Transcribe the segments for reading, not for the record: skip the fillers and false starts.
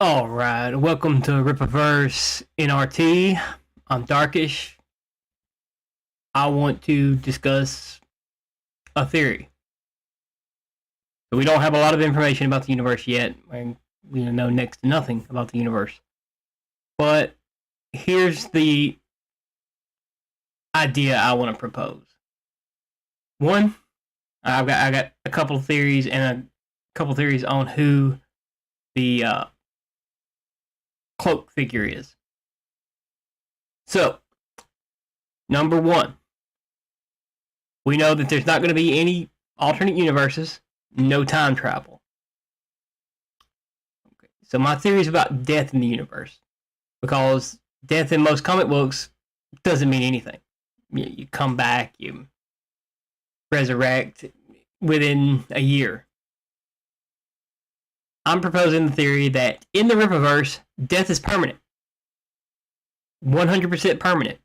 Alright, welcome to RippaVerse NRT. I'm Darkish. I want to discuss a theory. So we don't have a lot of information about the universe yet, and we know next to nothing about the universe. But here's the idea I want to propose. One, I got a couple of theories and a couple theories on who the cloak figure is. So, number one, we know that there's not going to be any alternate universes, no time travel. Okay. So my theory is about death in the universe, because death in most comic books doesn't mean anything. You come back, you resurrect within a year. I'm proposing the theory that in the RippaVerse, death is permanent. 100% permanent.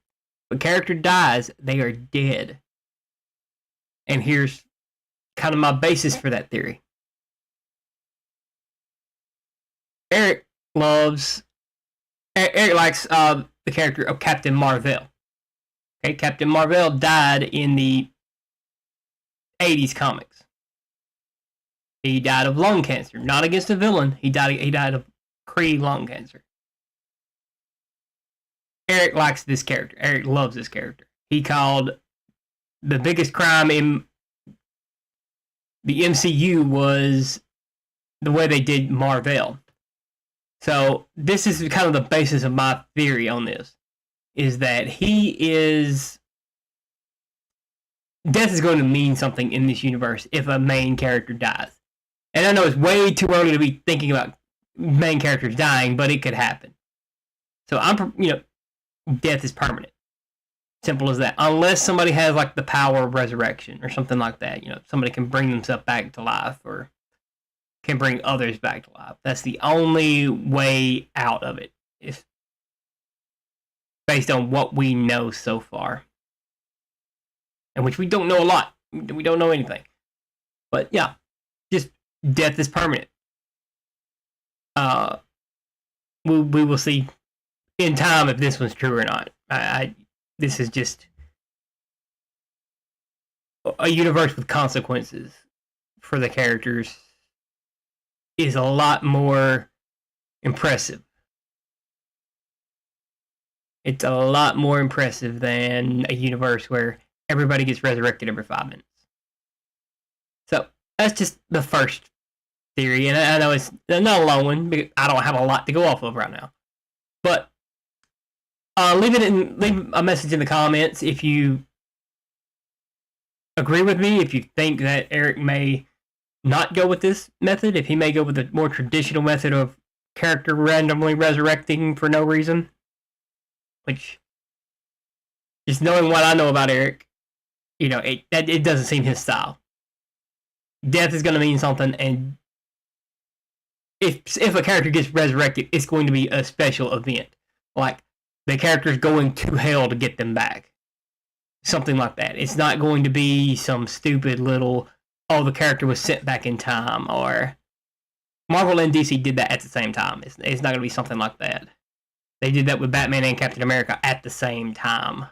When a character dies, they are dead. And here's kind of my basis for that theory. Eric likes the character of Captain Marvel. Okay, Captain Marvel died in the 80s comics. He died of lung cancer, not against a villain. He died of Kree lung cancer. Eric likes this character. Eric loves this character. He called the biggest crime in the MCU was the way they did Marvel. So this is kind of the basis of my theory on this, is that death is going to mean something in this universe if a main character dies. And I know it's way too early to be thinking about main characters dying, but it could happen. So death is permanent. Simple as that. Unless somebody has like the power of resurrection or something like that. Somebody can bring themselves back to life or can bring others back to life. That's the only way out of it. It's based on what we know so far. And which we don't know a lot. We don't know anything. But yeah, just death is permanent. We will see in time if this one's true or not. This is just a universe with consequences for the characters is a lot more impressive. It's a lot more impressive than a universe where everybody gets resurrected every 5 minutes. So that's just the first theory, and I know it's not a long one because I don't have a lot to go off of right now. But leave a message in the comments if you agree with me, if you think that Eric may not go with this method, if he may go with the more traditional method of character randomly resurrecting for no reason. Which, just knowing what I know about Eric, it doesn't seem his style. Death is going to mean something, and if a character gets resurrected, it's going to be a special event. Like, the character's going to hell to get them back. Something like that. It's not going to be some stupid little, the character was sent back in time, or Marvel and DC did that at the same time. It's not going to be something like that. They did that with Batman and Captain America at the same time,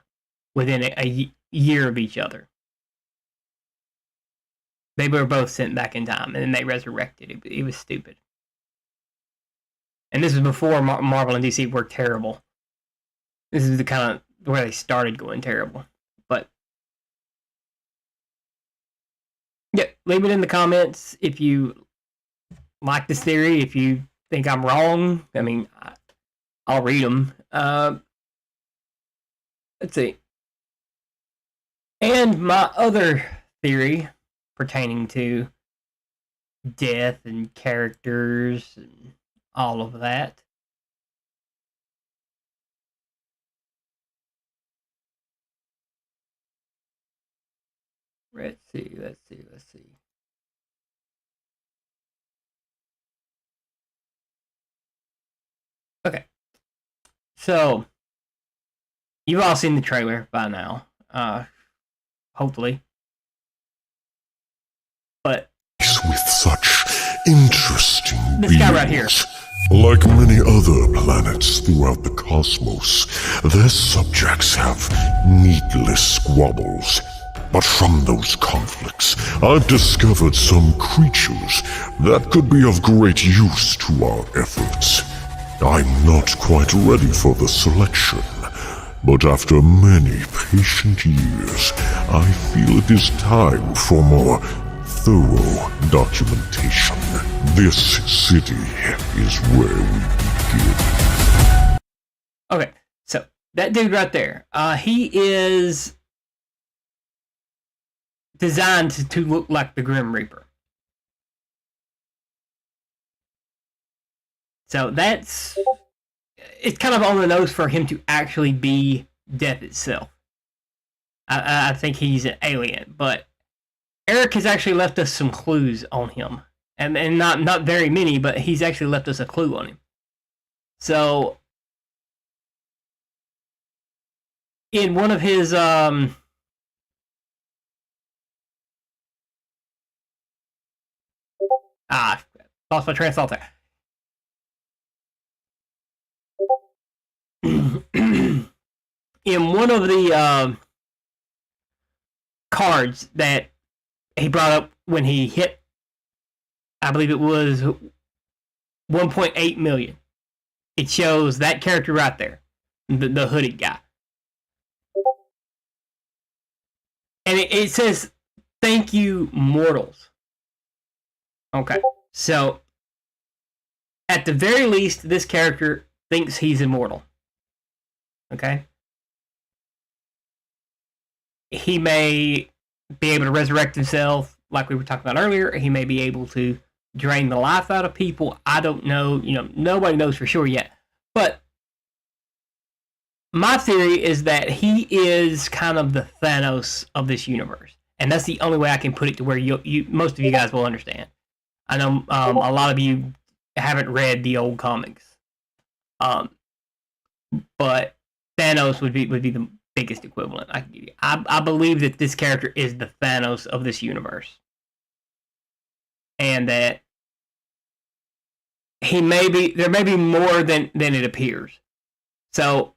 within a year of each other. They were both sent back in time, and then they resurrected. It was stupid. And this was before Marvel and DC were terrible. This is the kind of where they started going terrible. But yeah, leave it in the comments if you like this theory. If you think I'm wrong, I'll read them. Let's see. And my other theory pertaining to death and characters and all of that. Let's see. Okay. So, you've all seen the trailer by now. Hopefully. But with such interesting this guy right here. Like many other planets throughout the cosmos, their subjects have needless squabbles. But from those conflicts, I've discovered some creatures that could be of great use to our efforts. I'm not quite ready for the selection, but after many patient years, I feel it is time for more thorough documentation. This city is where we begin. Okay, so that dude right there, he is designed to look like the Grim Reaper. So it's kind of on the nose for him to actually be death itself. I think he's an alien, but Eric has actually left us some clues on him. And not very many, but he's actually left us a clue on him. So, in one of his lost my train of thought there. In one of the cards that he brought up when he hit, I believe it was 1.8 million. It shows that character right there, the hooded guy. And it says, "Thank you, mortals." Okay, so at the very least, this character thinks he's immortal. Okay? He may be able to resurrect himself, like we were talking about earlier. He may be able to drain the life out of people. I don't know. Nobody knows for sure yet. But my theory is that he is kind of the Thanos of this universe. And that's the only way I can put it to where most of you guys will understand. I know a lot of you haven't read the old comics. But Thanos would be the biggest equivalent I can give you. I believe that this character is the Thanos of this universe. And that there may be more than it appears. So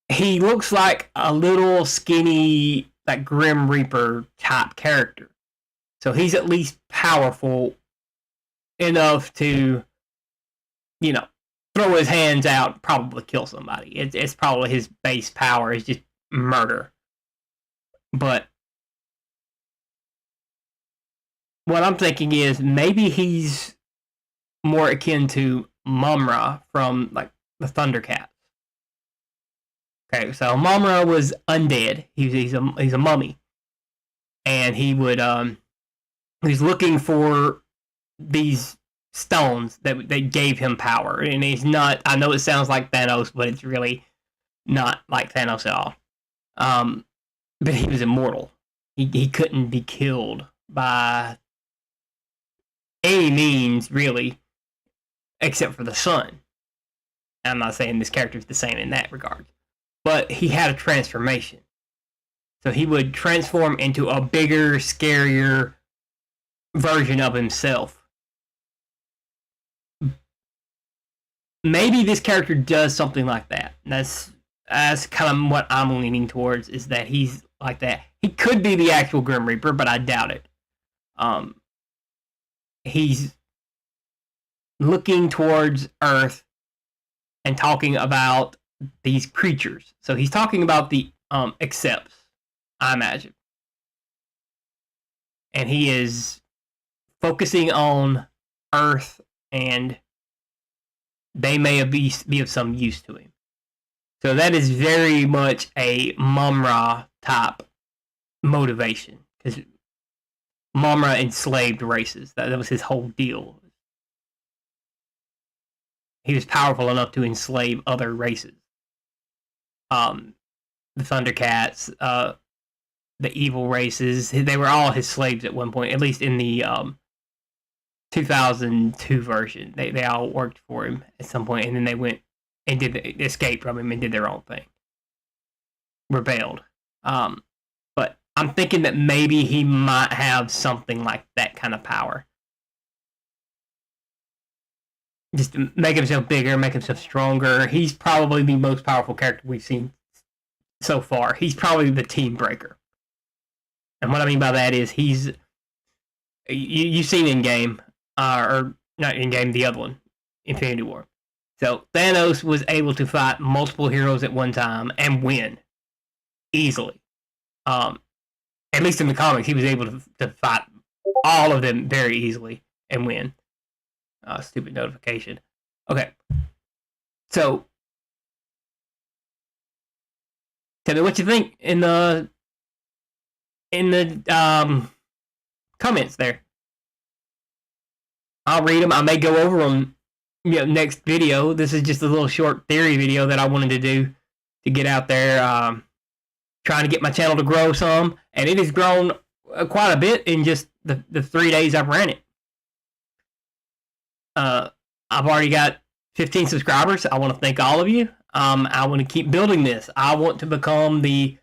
he looks like a little skinny, like Grim Reaper type character. So he's at least powerful enough to, throw his hands out, probably kill somebody. It's probably his base power is just murder. But what I'm thinking is maybe he's more akin to Mumra from like the Thundercats. Okay, so Mumra was undead. He's a mummy, and he's looking for these stones that gave him power. And he's not. I know it sounds like Thanos, but it's really not like Thanos at all. But he was immortal. He couldn't be killed by any means, really, except for the sun. I'm not saying this character is the same in that regard. But he had a transformation. So he would transform into a bigger, scarier version of himself. Maybe this character does something like that. That's kind of what I'm leaning towards, is that he's like that. He could be the actual Grim Reaper, but I doubt it. He's looking towards Earth and talking about these creatures. So he's talking about the accepts, I imagine. And he is focusing on Earth, and they may be of some use to him. So that is very much a Mumra type motivation, because Mumra enslaved races. That was his whole deal. He was powerful enough to enslave other races. The Thundercats, the evil races, they were all his slaves at one point, at least in the 2002 version. They all worked for him at some point, and then they went and escaped from him and did their own thing. Rebelled. But I'm thinking that maybe he might have something like that kind of power. just to make himself bigger, make himself stronger. He's probably the most powerful character we've seen so far. He's probably the team breaker. And what I mean by that is you've seen in-game, or not in-game, the other one, Infinity War. So Thanos was able to fight multiple heroes at one time and win easily. At least in the comics, he was able to fight all of them very easily and win. Stupid notification. Okay. So, tell me what you think in the comments there. I'll read them. I may go over them next video. This is just a little short theory video that I wanted to do to get out there, trying to get my channel to grow some, and it has grown quite a bit in just the 3 days I've ran it. I've already got 15 subscribers. I want to thank all of you. I want to keep building this. I want to become the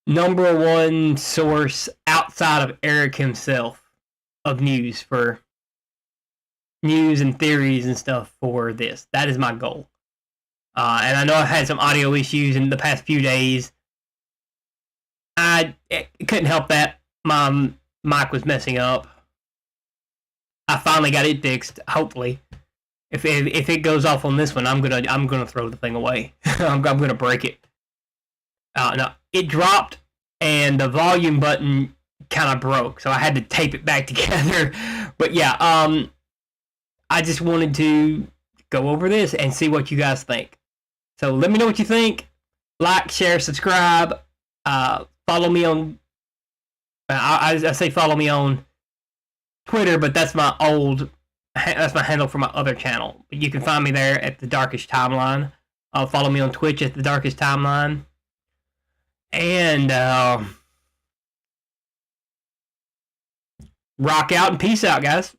#1 source outside of Eric himself of news and theories and stuff for this. That is my goal. And I know I've had some audio issues in the past few days. I couldn't help that. My mic was messing up. I finally got it fixed. Hopefully, if it goes off on this one, I'm gonna throw the thing away. I'm gonna break it. No, it dropped, and the volume button kind of broke, so I had to tape it back together. But yeah, I just wanted to go over this and see what you guys think. So let me know what you think. Like, share, subscribe. Follow me on. I say follow me on Twitter, but that's my handle for my other channel. You can find me there at The Darkest Timeline. Follow me on Twitch at The Darkest Timeline. And rock out and peace out, guys.